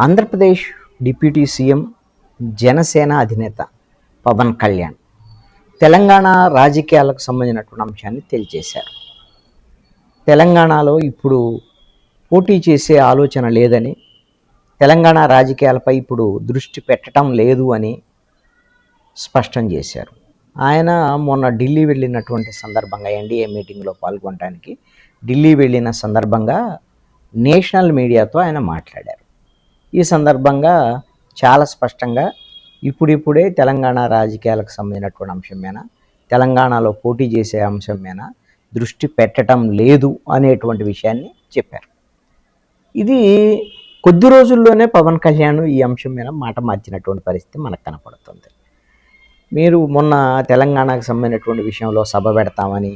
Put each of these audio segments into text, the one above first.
Andhra Pradesh deputy CM Janasena అధినేత పవన్ కళ్యాణ్ తెలంగాణ రాజకీయాలకు సంబంధించినటువంటి అంశాన్ని తెలియజేశారు. తెలంగాణలో ఇప్పుడు పోటీ చేసే ఆలోచన లేదని, తెలంగాణ రాజకీయాలపై ఇప్పుడు దృష్టి పెట్టడం లేదు అని స్పష్టం చేశారు. ఆయన మొన్న ఢిల్లీ వెళ్ళినటువంటి సందర్భంగా ఎన్డీఏ మీటింగ్లో పాల్గొనడానికి ఢిల్లీ వెళ్ళిన సందర్భంగా నేషనల్ మీడియాతో ఆయన మాట్లాడారు. ఈ సందర్భంగా చాలా స్పష్టంగా ఇప్పుడిప్పుడే తెలంగాణ రాజకీయాలకు సంబంధించినటువంటి అంశం మీద, తెలంగాణలో పోటీ చేసే అంశం మీద దృష్టి పెట్టడం లేదు అనేటువంటి విషయాన్ని చెప్పారు. ఇది కొద్ది రోజుల్లోనే పవన్ కళ్యాణ్ ఈ అంశం మీద మాట మార్చినటువంటి పరిస్థితి మనకు కనపడుతుంది. మీరు మొన్న తెలంగాణకు సంబంధించినటువంటి విషయంలో సభ పెడతామని,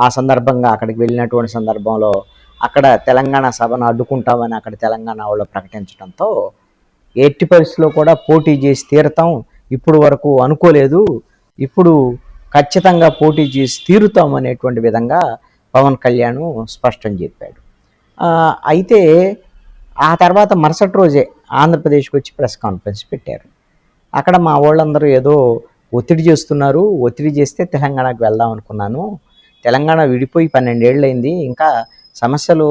ఆ సందర్భంగా అక్కడికి వెళ్ళినటువంటి సందర్భంలో అక్కడ తెలంగాణ సభను అడ్డుకుంటామని అక్కడ తెలంగాణ వాళ్ళు ప్రకటించడంతో ఎట్టి పరిస్థితుల్లో కూడా పోటీ చేసి తీరుతాం, ఇప్పుడు వరకు అనుకోలేదు, ఇప్పుడు ఖచ్చితంగా పోటీ చేసి తీరుతాం అనేటువంటి విధంగా పవన్ కళ్యాణ్ స్పష్టం చెప్పాడు. అయితే ఆ తర్వాత మరుసటి రోజే ఆంధ్రప్రదేశ్కి వచ్చి ప్రెస్ కాన్ఫరెన్స్ పెట్టారు. అక్కడ మా వాళ్ళందరూ ఏదో ఒత్తిడి చేస్తున్నారు, ఒత్తిడి చేస్తే తెలంగాణకు వెళ్దాం అనుకున్నాను, తెలంగాణ విడిపోయి 12 ఏళ్ళైంది, ఇంకా సమస్యలు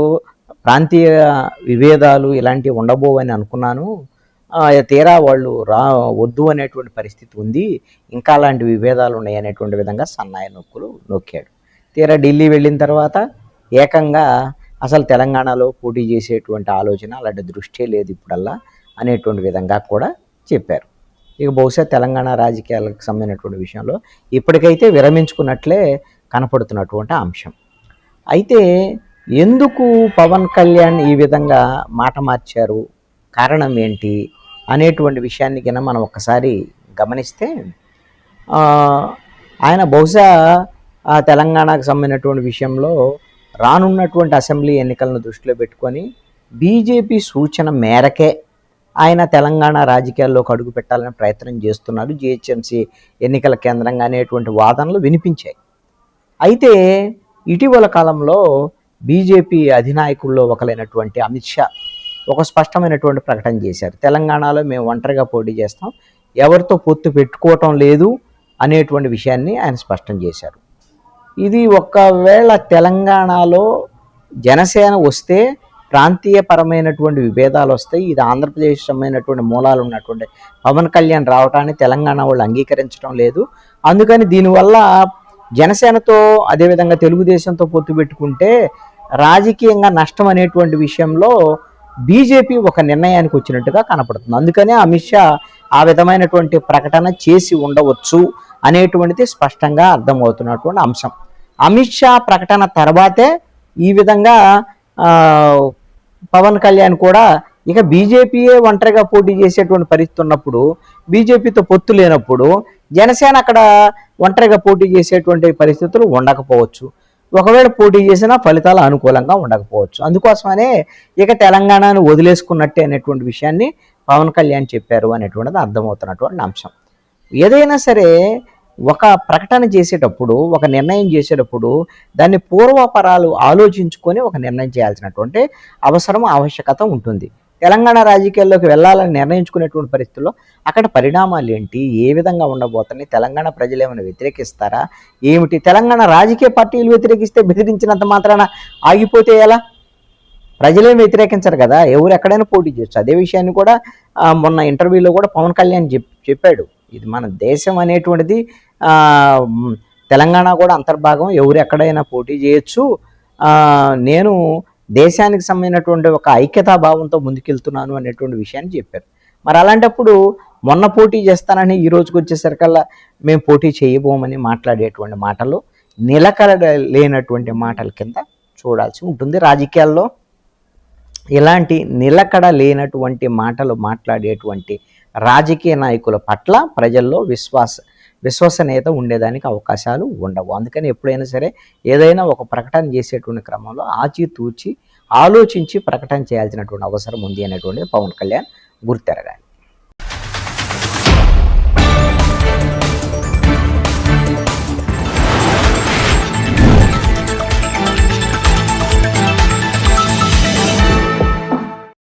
ప్రాంతీయ విభేదాలు ఇలాంటివి ఉండబోవని అనుకున్నాను, తీరా వాళ్ళు వద్దు అనేటువంటి పరిస్థితి ఉంది, ఇంకా అలాంటి విభేదాలు ఉన్నాయి అనేటువంటి విధంగా సన్నాయి నొక్కులు నొక్కాడు. తీరా ఢిల్లీ వెళ్ళిన తర్వాత ఏకంగా అసలు తెలంగాణలో పోటీ చేసేటువంటి ఆలోచన, అలాంటి దృష్టి లేదు ఇప్పుడల్లా అనేటువంటి విధంగా కూడా చెప్పారు. ఇక బహుశా తెలంగాణ రాజకీయాలకు సంబంధించినటువంటి విషయంలో ఇప్పటికైతే విరమించుకున్నట్లే కనపడుతున్నటువంటి అంశం. అయితే ఎందుకు పవన్ కళ్యాణ్ ఈ విధంగా మాట మార్చారు, కారణం ఏంటి అనేటువంటి విషయాన్ని కింద మనం ఒక్కసారి గమనిస్తే, ఆయన బహుశా తెలంగాణకు సంబంధించినటువంటి విషయంలో రానున్నటువంటి అసెంబ్లీ ఎన్నికలను దృష్టిలో పెట్టుకొని బీజేపీ సూచన మేరకే ఆయన తెలంగాణ రాజకీయాల్లోకి అడుగు పెట్టాలని ప్రయత్నం చేస్తున్నారు, జిహెచ్ఎంసీ ఎన్నికల కేంద్రంగా అనేటువంటి వాదనలు వినిపించాయి. అయితే ఇటీవల కాలంలో బీజేపీ అధినాయకుల్లో ఒకరైనటువంటి అమిత్ షా ఒక స్పష్టమైనటువంటి ప్రకటన చేశారు. తెలంగాణలో మేము ఒంటరిగా పోటీ చేస్తాం, ఎవరితో పొత్తు పెట్టుకోవటం లేదు అనేటువంటి విషయాన్ని ఆయన స్పష్టం చేశారు. ఇది ఒకవేళ తెలంగాణలో జనసేన వస్తే ప్రాంతీయపరమైనటువంటి విభేదాలు వస్తాయి, ఇది ఆంధ్రప్రదేశ్ సంబంధించినటువంటి మూలాలు ఉన్నటువంటి పవన్ కళ్యాణ్ రావటాన్ని తెలంగాణ వాళ్ళు అంగీకరించడం లేదు, అందుకని దీనివల్ల జనసేనతో అదేవిధంగా తెలుగుదేశంతో పొత్తు పెట్టుకుంటే రాజకీయంగా నష్టం అనేటువంటి విషయంలో బీజేపీ ఒక నిర్ణయానికి వచ్చినట్టుగా కనపడుతుంది. అందుకనే అమిత్ షా ఆ విధమైనటువంటి ప్రకటన చేసి ఉండవచ్చు అనేటువంటిది స్పష్టంగా అర్థమవుతున్నటువంటి అంశం. అమిత్ షా ప్రకటన తర్వాతే ఈ విధంగా పవన్ కళ్యాణ్ కూడా ఇక బీజేపీయే ఒంటరిగా పోటీ చేసేటువంటి పరిస్థితి ఉన్నప్పుడు, బీజేపీతో పొత్తు లేనప్పుడు జనసేన అక్కడ ఒంటరిగా పోటీ చేసేటువంటి పరిస్థితులు ఉండకపోవచ్చు, ఒకవేళ పోటీ చేసినా ఫలితాలు అనుకూలంగా ఉండకపోవచ్చు. అందుకోసమనే ఇక తెలంగాణను వదిలేసుకున్నట్టే అనేటువంటి విషయాన్ని పవన్ కళ్యాణ్ చెప్పారు అనేటువంటిది అర్థమవుతున్నటువంటి అంశం. ఏదైనా సరే ఒక ప్రకటన చేసేటప్పుడు, ఒక నిర్ణయం చేసేటప్పుడు దాన్ని పూర్వపరాలు ఆలోచించుకొని ఒక నిర్ణయం చేయాల్సినటువంటి అవసరం, ఆవశ్యకత ఉంటుంది. తెలంగాణ రాజకీయాల్లోకి వెళ్ళాలని నిర్ణయించుకునేటువంటి పరిస్థితుల్లో అక్కడ పరిణామాలు ఏంటి, ఏ విధంగా ఉండబోతున్నాయి, తెలంగాణ ప్రజలు ఏమైనా వ్యతిరేకిస్తారా ఏమిటి, తెలంగాణ రాజకీయ పార్టీలు వ్యతిరేకిస్తే బెదిరించినంత మాత్రాన ఆగిపోతే ఎలా, ప్రజలేం వ్యతిరేకించరు కదా, ఎవరు ఎక్కడైనా పోటీ చేయొచ్చు. అదే విషయాన్ని కూడా మొన్న ఇంటర్వ్యూలో కూడా పవన్ కళ్యాణ్ చెప్పాడు. ఇది మన దేశం అనేటువంటిది, తెలంగాణ కూడా అంతర్భాగం, ఎవరు ఎక్కడైనా పోటీ చేయొచ్చు, నేను దేశానికి సంబంధించినటువంటి ఒక ఐక్యతా భావంతో ముందుకెళ్తున్నాను అనేటువంటి విషయాన్ని చెప్పారు. మరి అలాంటప్పుడు మొన్న పోటీ చేస్తానని ఈ రోజుకి వచ్చేసరికల్లా మేము పోటీ చేయబోమని మాట్లాడేటువంటి మాటలు నిలకడ లేనటువంటి మాటల కింద చూడాల్సి ఉంటుంది. రాజకీయాల్లో ఇలాంటి నిలకడ లేనటువంటి మాటలు మాట్లాడేటువంటి రాజకీయ నాయకుల పట్ల ప్రజల్లో విశ్వసనీయత ఉండేదానికి అవకాశాలు ఉండవు. అందుకని ఎప్పుడైనా సరే ఏదైనా ఒక ప్రకటన చేసేటువంటి క్రమంలో ఆచితూచి ఆలోచించి ప్రకటన చేయాల్సినటువంటి అవసరం ఉంది అనేటువంటిది పవన్ కళ్యాణ్ గుర్తెరగాలి.